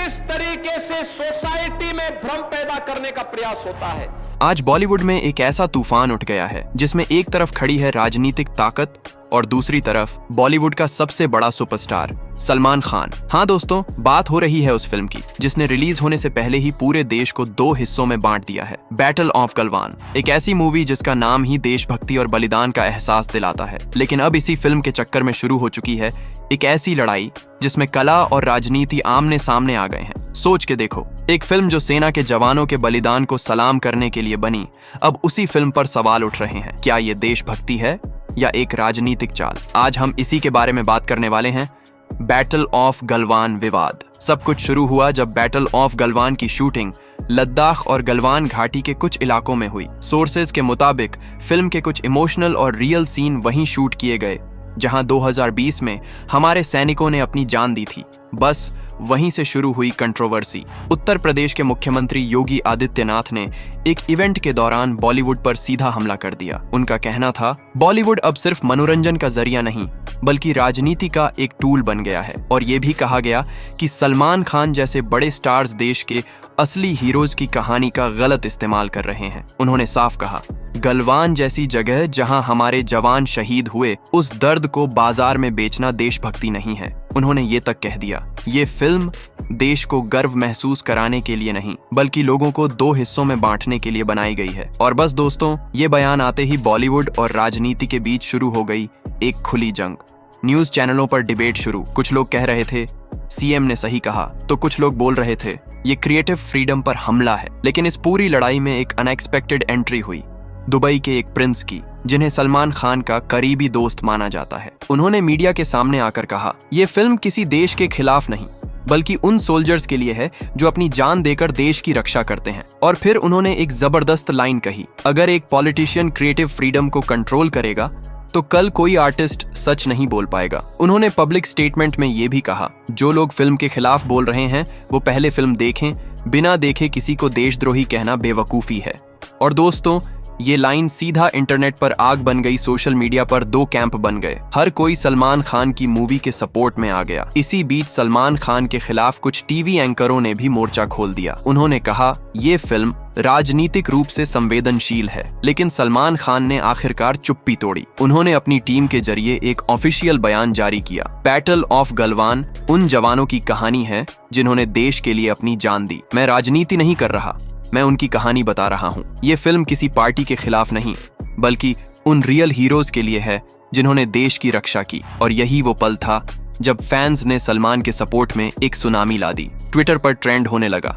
किस तरीके से सोसाइटी में भ्रम पैदा करने का प्रयास होता है। आज बॉलीवुड में एक ऐसा तूफान उठ गया है जिसमें एक तरफ खड़ी है राजनीतिक ताकत और दूसरी तरफ बॉलीवुड का सबसे बड़ा सुपरस्टार सलमान खान। हाँ दोस्तों, बात हो रही है उस फिल्म की जिसने रिलीज होने से पहले ही पूरे देश को 2 हिस्सों में बांट दिया है। बैटल ऑफ गलवान, एक ऐसी मूवी जिसका नाम ही देशभक्ति और बलिदान का एहसास दिलाता है। लेकिन अब इसी फिल्म के चक्कर में शुरू हो चुकी है एक ऐसी लड़ाई जिसमें कला और राजनीति आमने सामने आ गए हैं। सोच के देखो, एक फिल्म जो सेना के जवानों के बलिदान को सलाम करने के लिए बनी, अब उसी फिल्म पर सवाल उठ रहे हैं, क्या ये देशभक्ति है या एक राजनीतिक चाल। आज हम इसी के बारे में बात करने वाले हैं। बैटल ऑफ गलवान विवाद। सब कुछ शुरू हुआ जब बैटल ऑफ गलवान की शूटिंग लद्दाख और गलवान घाटी के कुछ इलाकों में हुई। सोर्सेज के मुताबिक फिल्म के कुछ इमोशनल और रियल सीन वहीं शूट किए गए जहां 2020 में हमारे सैनिकों ने अपनी जान दी थी। बस वहीं से शुरू हुई कंट्रोवर्सी। उत्तर प्रदेश के मुख्यमंत्री योगी आदित्यनाथ ने एक इवेंट के दौरान बॉलीवुड पर सीधा हमला कर दिया। उनका कहना था, बॉलीवुड अब सिर्फ मनोरंजन का जरिया नहीं बल्कि राजनीति का एक टूल बन गया है। और ये भी कहा गया कि सलमान खान जैसे बड़े स्टार्स देश के असली हीरोज की कहानी का गलत इस्तेमाल कर रहे हैं। उन्होंने साफ कहा, गलवान जैसी जगह जहां हमारे जवान शहीद हुए, उस दर्द को बाजार में बेचना देशभक्ति नहीं है। उन्होंने ये तक कह दिया, ये फिल्म देश को गर्व महसूस कराने के लिए नहीं बल्कि लोगों को 2 हिस्सों में बांटने के लिए बनाई गई है। और बस दोस्तों, ये बयान आते ही बॉलीवुड और राजनीति के बीच शुरू हो गई एक खुली जंग। न्यूज चैनलों पर डिबेट शुरू। कुछ लोग कह रहे थे सीएम ने सही कहा, तो कुछ लोग बोल रहे थे ये क्रिएटिव फ्रीडम पर हमला है। लेकिन इस पूरी लड़ाई में एक अनएक्सपेक्टेड एंट्री हुई दुबई के एक प्रिंस की, जिन्हें सलमान खान का करीबी दोस्त माना जाता है। उन्होंने मीडिया के सामने आकर कहा, ये फिल्म किसी देश के खिलाफ नहीं बल्कि उन सोल्जर्स के लिए है जो अपनी जान देकर देश की रक्षा करते हैं। और फिर उन्होंने एक जबरदस्त लाइन कही, अगर एक पॉलिटिशियन क्रिएटिव फ्रीडम को कंट्रोल करेगा तो कल कोई आर्टिस्ट सच नहीं बोल पाएगा। उन्होंने पब्लिक स्टेटमेंट में ये भी कहा, जो लोग फिल्म के खिलाफ बोल रहे हैं वो पहले फिल्म देखें, बिना देखे किसी को देशद्रोही कहना बेवकूफ़ी है। और दोस्तों, ये लाइन सीधा इंटरनेट पर आग बन गई। सोशल मीडिया पर 2 कैंप बन गए। हर कोई सलमान खान की मूवी के सपोर्ट में आ गया। इसी बीच सलमान खान के खिलाफ कुछ टीवी एंकरों ने भी मोर्चा खोल दिया। उन्होंने कहा, ये फिल्म राजनीतिक रूप से संवेदनशील है। लेकिन सलमान खान ने आखिरकार चुप्पी तोड़ी। उन्होंने अपनी टीम के जरिए एक ऑफिशियल बयान जारी किया, बैटल ऑफ गलवान उन जवानों की कहानी है जिन्होंने देश के लिए अपनी जान दी। मैं राजनीति नहीं कर रहा, मैं उनकी कहानी बता रहा हूँ। ये फिल्म किसी पार्टी के खिलाफ नहीं बल्कि उन रियल हीरोज के लिए है जिन्होंने देश की रक्षा की। और यही वो पल था जब फैंस ने सलमान के सपोर्ट में एक सुनामी ला दी। ट्विटर पर ट्रेंड होने लगा,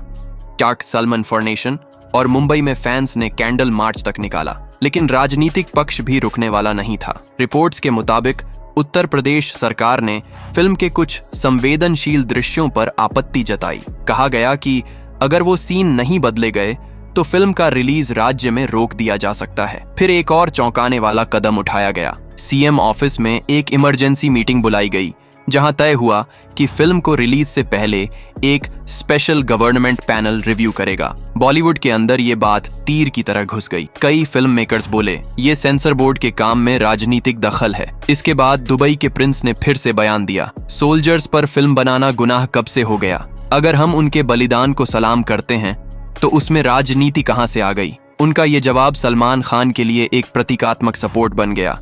टाक सलमान फॉर नेशन, और मुंबई में फैंस ने कैंडल मार्च तक निकाला। लेकिन राजनीतिक पक्ष भी रुकने वाला नहीं था। रिपोर्ट्स के मुताबिक उत्तर प्रदेश सरकार ने फिल्म के कुछ संवेदनशील दृश्यों पर आपत्ति जताई। कहा गया कि अगर वो सीन नहीं बदले गए तो फिल्म का रिलीज राज्य में रोक दिया जा सकता है। फिर एक और चौंकाने वाला कदम उठाया गया। सीएम ऑफिस में एक इमरजेंसी मीटिंग बुलाई गई जहां तय हुआ कि फिल्म को रिलीज से पहले एक स्पेशल गवर्नमेंट पैनल रिव्यू करेगा। बॉलीवुड के अंदर ये बात तीर की तरह घुस गई। कई फिल्म मेकर्स बोले ये सेंसर बोर्ड के काम में राजनीतिक दखल है। इसके बाद दुबई के प्रिंस ने फिर से बयान दिया, सोल्जर्स पर फिल्म बनाना गुनाह कब से हो गया। अगर हम उनके बलिदान को सलाम करते हैं तो उसमें राजनीति कहां से आ गई। उनका ये जवाब सलमान खान के लिए एक प्रतीकात्मक सपोर्ट बन गया।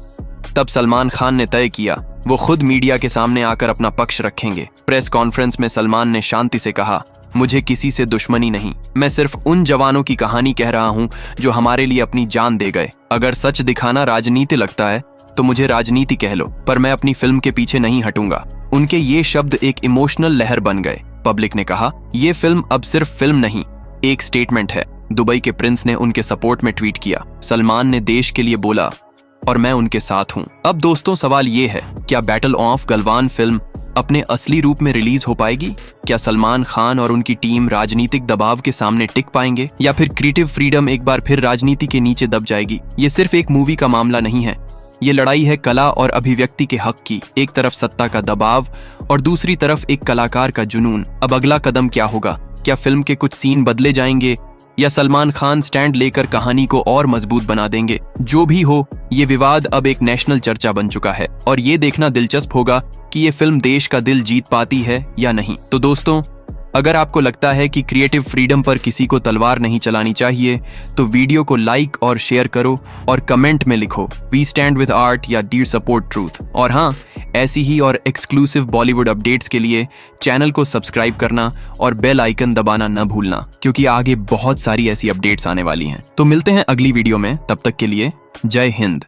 तब सलमान खान ने तय किया वो खुद मीडिया के सामने आकर अपना पक्ष रखेंगे। प्रेस कॉन्फ्रेंस में सलमान ने शांति से कहा, मुझे किसी से दुश्मनी नहीं, मैं सिर्फ उन जवानों की कहानी कह रहा हूं जो हमारे लिए अपनी जान दे गए। अगर सच दिखाना राजनीति लगता है तो मुझे राजनीति कह लो, पर मैं अपनी फिल्म के पीछे नहीं हटूंगा। उनके ये शब्द एक इमोशनल लहर बन गए। पब्लिक ने कहा, ये फिल्म अब सिर्फ फिल्म नहीं, एक स्टेटमेंट है। दुबई के प्रिंस ने उनके सपोर्ट में ट्वीट किया, सलमान ने देश के लिए बोला और मैं उनके साथ हूं। अब दोस्तों, सवाल ये है, क्या बैटल ऑफ गलवान फिल्म अपने असली रूप में रिलीज हो पाएगी? क्या सलमान खान और उनकी टीम राजनीतिक दबाव के सामने टिक पाएंगे, या फिर क्रिएटिव फ्रीडम एक बार फिर राजनीति के नीचे दब जाएगी? ये सिर्फ एक मूवी का मामला नहीं है, ये लड़ाई है कला और अभिव्यक्ति के हक की। एक तरफ सत्ता का दबाव और दूसरी तरफ एक कलाकार का जुनून। अब अगला कदम क्या होगा? क्या फिल्म के कुछ सीन बदले जाएंगे या सलमान खान स्टैंड लेकर कहानी को और मजबूत बना देंगे? जो भी हो, ये विवाद अब एक नेशनल चर्चा बन चुका है और ये देखना दिलचस्प होगा कि ये फिल्म देश का दिल जीत पाती है या नहीं। तो दोस्तों, अगर आपको लगता है कि क्रिएटिव फ्रीडम पर किसी को तलवार नहीं चलानी चाहिए तो वीडियो को लाइक और शेयर करो और कमेंट में लिखो वी स्टैंड विद आर्ट या डियर सपोर्ट ट्रूथ। और हाँ, ऐसी ही और एक्सक्लूसिव बॉलीवुड अपडेट्स के लिए चैनल को सब्सक्राइब करना और बेल आइकन दबाना न भूलना, क्योंकि आगे बहुत सारी ऐसी अपडेट्स आने वाली हैं। तो मिलते हैं अगली वीडियो में, तब तक के लिए जय हिंद।